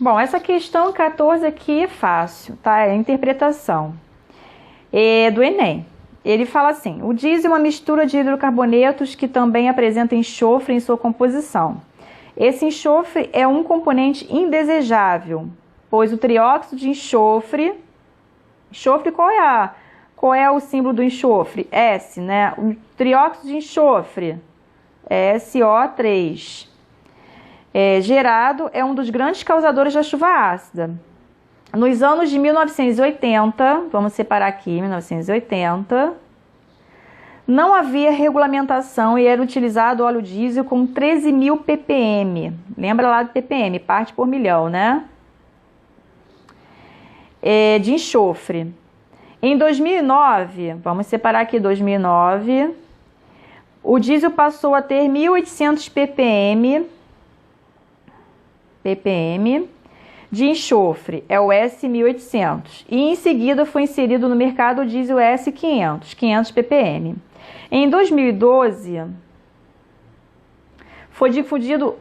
Bom, essa questão 14 aqui é fácil, tá? É a interpretação do Enem. Ele fala assim: o diesel é uma mistura de hidrocarbonetos que também apresenta enxofre em sua composição. Esse enxofre é um componente indesejável, pois o trióxido de enxofre, qual é o símbolo do enxofre? S, né? O trióxido de enxofre, SO3, gerado é um dos grandes causadores da chuva ácida. Nos anos de 1980, vamos separar aqui, 1980, não havia regulamentação e era utilizado óleo diesel com 13.000 ppm. Lembra lá do ppm, parte por milhão, né? De enxofre. Em 2009, vamos separar aqui 2009, o diesel passou a ter 1.800 ppm de enxofre, é o S1800, e em seguida foi inserido no mercado o diesel S500, 500 ppm. Em 2012, foi difundido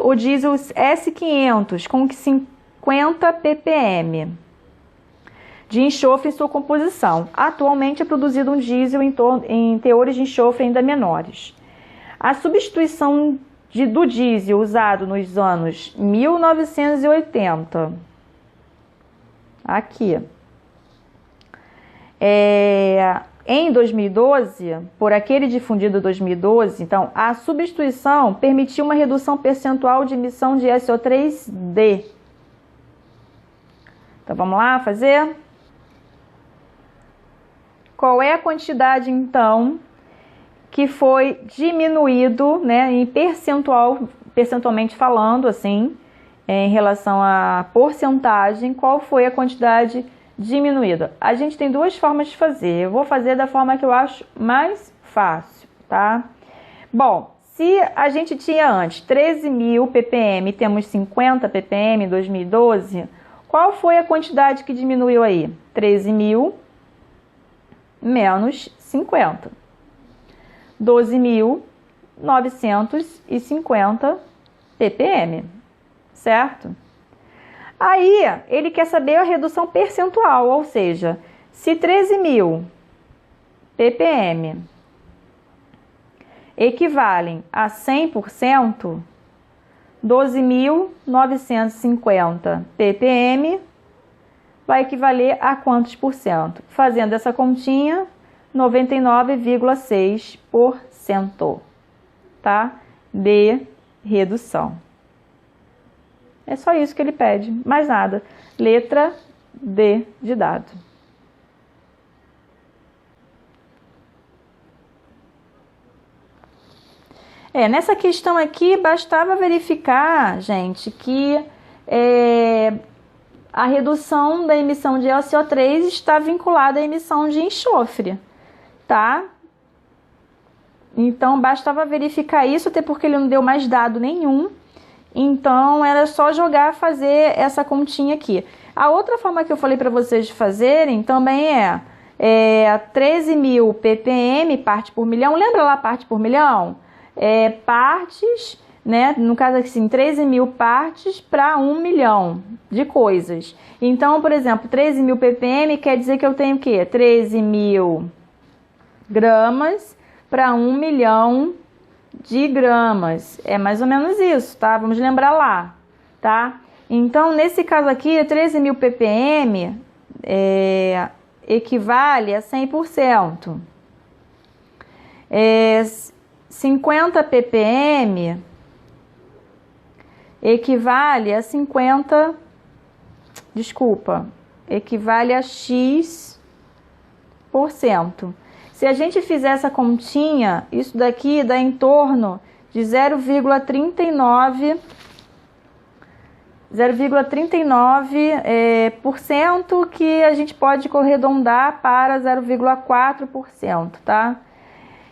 o diesel S500 com 50 ppm de enxofre em sua composição. Atualmente é produzido um diesel em teores de enxofre ainda menores. A substituição do diesel usado nos anos 1980, aqui, em 2012, por aquele difundido em 2012, então, a substituição permitiu uma redução percentual de emissão de SO3D. Então, vamos lá fazer? Qual é a quantidade, então, que foi diminuído, né, em percentualmente falando, assim, em relação à porcentagem, qual foi a quantidade diminuída? A gente tem duas formas de fazer. Eu vou fazer da forma que eu acho mais fácil, tá? Bom, se a gente tinha antes 13.000 ppm, temos 50 ppm em 2012, qual foi a quantidade que diminuiu aí? 13.000 menos 50. 12.950 ppm, certo? Aí, ele quer saber a redução percentual, ou seja, se 13.000 ppm equivalem a 100%, 12.950 ppm vai equivaler a quantos por cento? Fazendo essa continha, 99,6%, tá? De redução. É só isso que ele pede, mais nada. Letra D de dado. Nessa questão aqui, bastava verificar, gente, que a redução da emissão de SO3 está vinculada à emissão de enxofre, tá? Então, bastava verificar isso, até porque ele não deu mais dado nenhum. Então, era só fazer essa continha aqui. A outra forma que eu falei para vocês de fazerem também é 13.000 ppm, parte por milhão. Lembra lá parte por milhão? Partes, né? No caso aqui, assim, 13.000 partes para 1 milhão de coisas. Então, por exemplo, 13.000 ppm quer dizer que eu tenho o quê? 13.000 gramas para 1 milhão de gramas. É mais ou menos isso, tá? Vamos lembrar lá, tá? Então, nesse caso aqui, 13.000 ppm equivale a 100%. 50 ppm equivale a 50... Desculpa. Equivale a X%. Se a gente fizer essa continha, isso daqui dá em torno de 0,39%, que a gente pode arredondar para 0,4%, tá?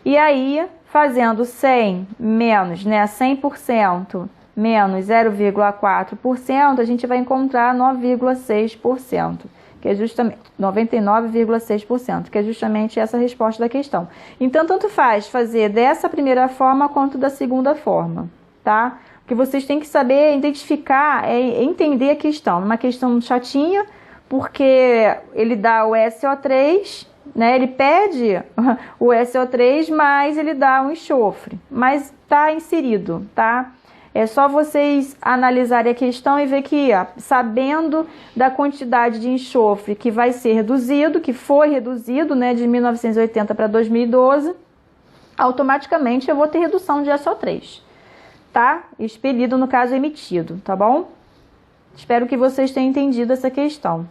E aí, fazendo 100 menos, né, 100% menos 0,4%, a gente vai encontrar 9,6%. Que é justamente 99,6%, que é justamente essa resposta da questão. Então, tanto faz fazer dessa primeira forma quanto da segunda forma, tá? que vocês têm que saber identificar, entender a questão. Uma questão chatinha, porque ele dá o SO3, né? Ele pede o SO3, mas ele dá um enxofre, mas está inserido, tá? É só vocês analisarem a questão e ver que, sabendo da quantidade de enxofre que vai ser reduzido, que foi reduzido, né, de 1980 para 2012, automaticamente eu vou ter redução de SO3, tá? Expelido, no caso, emitido, tá bom? Espero que vocês tenham entendido essa questão.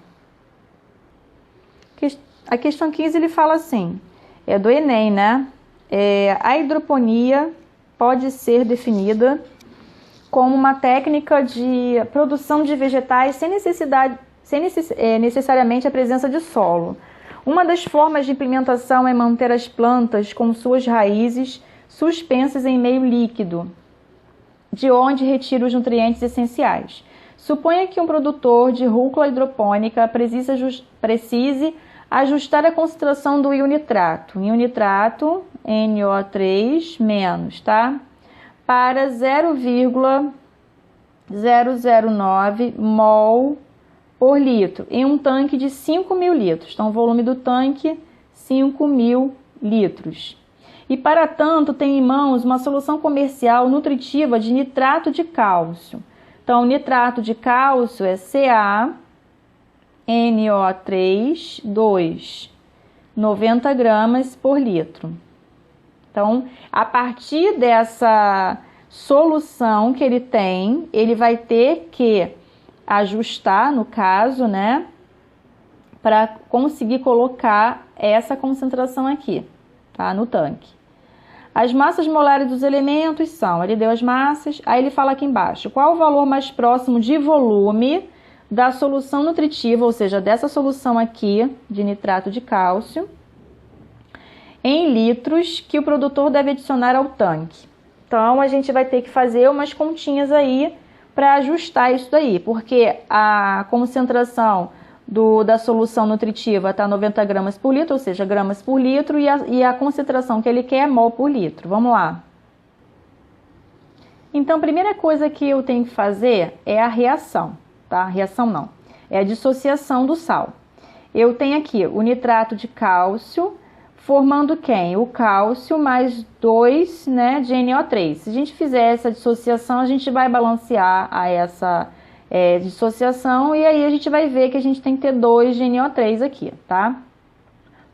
A questão 15, ele fala assim, é do Enem, né? A hidroponia pode ser definida como uma técnica de produção de vegetais sem necessariamente a presença de solo. Uma das formas de implementação é manter as plantas com suas raízes suspensas em meio líquido, de onde retira os nutrientes essenciais. Suponha que um produtor de rúcula hidropônica precise ajustar a concentração do íon nitrato, NO3-, tá? Para 0,009 mol por litro em um tanque de 5.000 litros. Então, o volume do tanque, 5.000 litros. E, para tanto, tem em mãos uma solução comercial nutritiva de nitrato de cálcio. Então, o nitrato de cálcio é CaNO3, 90 gramas por litro. Então, a partir dessa solução que ele tem, ele vai ter que ajustar, no caso, né, para conseguir colocar essa concentração aqui, tá, no tanque. As massas molares dos elementos são, ele deu as massas, aí ele fala aqui embaixo, qual o valor mais próximo de volume da solução nutritiva, ou seja, dessa solução aqui de nitrato de cálcio, em litros que o produtor deve adicionar ao tanque. Então, a gente vai ter que fazer umas continhas aí para ajustar isso daí, porque a concentração da solução nutritiva está 90 gramas por litro, ou seja, gramas por litro, e a concentração que ele quer é mol por litro. Vamos lá. Então, a primeira coisa que eu tenho que fazer é a reação, tá? Reação não, é a dissociação do sal. Eu tenho aqui o nitrato de cálcio, formando quem? O cálcio mais 2, né, de NO3. Se a gente fizer essa dissociação, a gente vai balancear a essa dissociação e aí a gente vai ver que a gente tem que ter 2 de NO3 aqui, tá?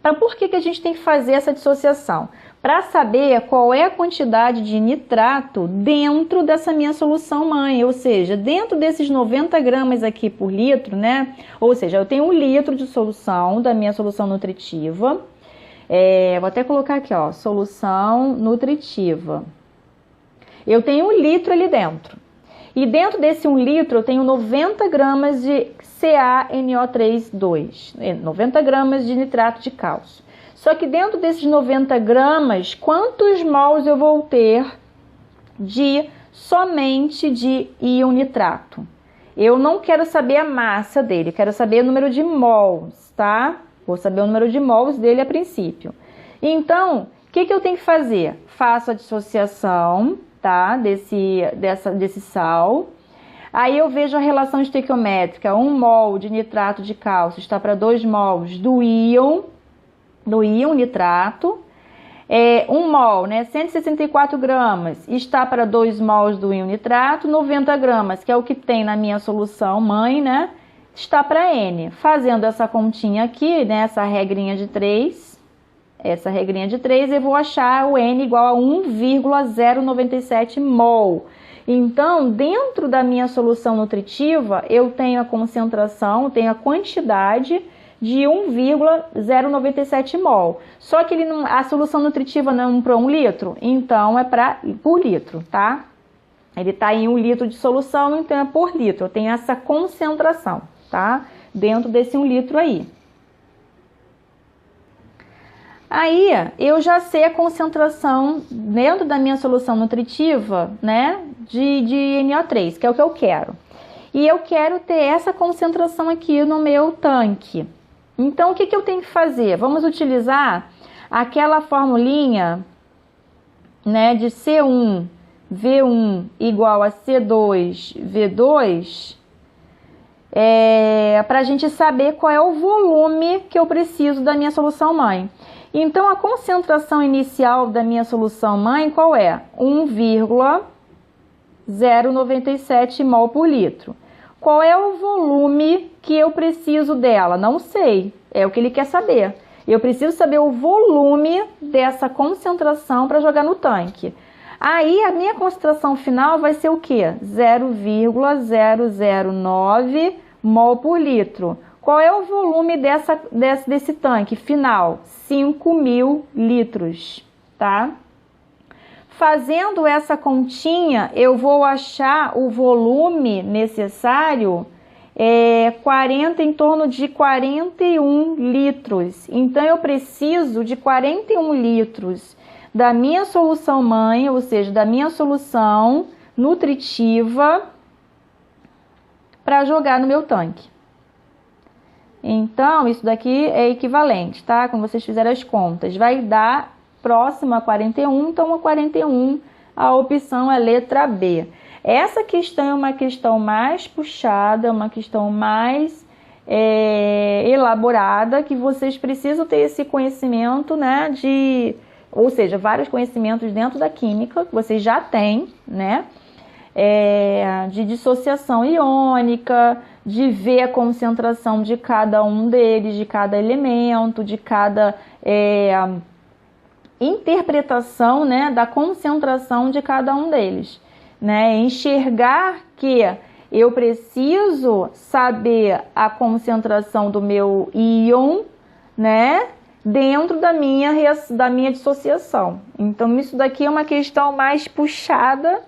Então, por que a gente tem que fazer essa dissociação? Para saber qual é a quantidade de nitrato dentro dessa minha solução mãe, ou seja, dentro desses 90 gramas aqui por litro, né? Ou seja, eu tenho 1 litro de solução da minha solução nutritiva. Vou até colocar aqui, ó, solução nutritiva. Eu tenho 1 litro ali dentro. E dentro desse 1 litro eu tenho 90 gramas de CaNO3, 90 gramas de nitrato de cálcio. Só que dentro desses 90 gramas, quantos mols eu vou ter somente de íon nitrato? Eu não quero saber a massa dele, quero saber o número de mols, tá? Vou saber o número de mols dele a princípio. Então, o que eu tenho que fazer? Faço a dissociação, tá? Desse sal. Aí eu vejo a relação estequiométrica. 1 mol de nitrato de cálcio está para 2 mols do íon nitrato. 1 mol, né? 164 gramas está para 2 mols do íon nitrato. 90 gramas, que é o que tem na minha solução mãe, né? Está para N. Fazendo essa continha aqui, né, essa regrinha de 3, eu vou achar o N igual a 1,097 mol. Então, dentro da minha solução nutritiva, eu tenho a concentração, tenho a quantidade de 1,097 mol. Só que a solução nutritiva não é para 1 litro, então é por litro, tá? Ele está em 1 litro de solução, então é por litro. Eu tenho essa concentração, tá? Dentro desse 1 litro aí. Aí, eu já sei a concentração dentro da minha solução nutritiva, né? De NO3, que é o que eu quero. E eu quero ter essa concentração aqui no meu tanque. Então, o que eu tenho que fazer? Vamos utilizar aquela formulinha, né, de C1 V1 igual a C2, V2, para a gente saber qual é o volume que eu preciso da minha solução mãe. Então, a concentração inicial da minha solução mãe, qual é? 1,097 mol por litro. Qual é o volume que eu preciso dela? Não sei, é o que ele quer saber. Eu preciso saber o volume dessa concentração para jogar no tanque. Aí, a minha concentração final vai ser o quê? 0,009 mol por litro. Qual é o volume desse tanque final? 5.000 litros, tá? Fazendo essa continha, eu vou achar o volume necessário, em torno de 41 litros. Então, eu preciso de 41 litros da minha solução mãe, ou seja, da minha solução nutritiva, para jogar no meu tanque. Então, isso daqui é equivalente, tá? Quando vocês fizerem as contas, vai dar próximo a 41, então a 41, a opção é letra B. Essa questão é uma questão mais puxada, uma questão mais elaborada, que vocês precisam ter esse conhecimento, né, ou seja, vários conhecimentos dentro da química, que vocês já têm, né, de dissociação iônica, de ver a concentração de cada um deles, de cada elemento, de cada interpretação, né, da concentração de cada um deles, né? Enxergar que eu preciso saber a concentração do meu íon, né, dentro da minha dissociação. Então, isso daqui é uma questão mais puxada,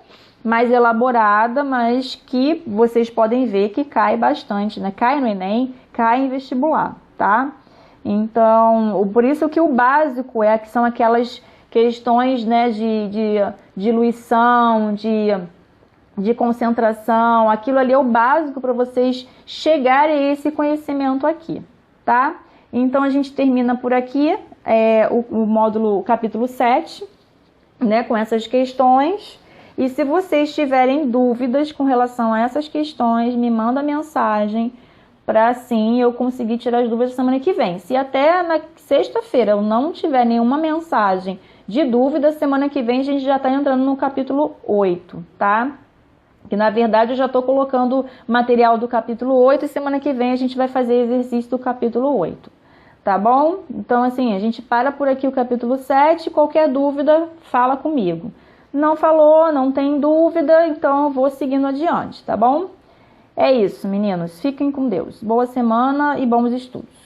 mais elaborada, mas que vocês podem ver que cai bastante, né? Cai no Enem, cai em vestibular, tá? Então, por isso que o básico que são aquelas questões, né, de diluição, de concentração, aquilo ali é o básico para vocês chegarem a esse conhecimento aqui, tá? Então, a gente termina por aqui o módulo capítulo 7, né, com essas questões. E se vocês tiverem dúvidas com relação a essas questões, me manda mensagem para assim eu conseguir tirar as dúvidas semana que vem. Se até na sexta-feira eu não tiver nenhuma mensagem de dúvida, semana que vem a gente já está entrando no capítulo 8, tá? Que na verdade eu já estou colocando material do capítulo 8 e semana que vem a gente vai fazer exercício do capítulo 8, tá bom? Então assim, a gente para por aqui o capítulo 7, qualquer dúvida, fala comigo. Não falou, não tem dúvida, então eu vou seguindo adiante, tá bom? É isso, meninos. Fiquem com Deus. Boa semana e bons estudos.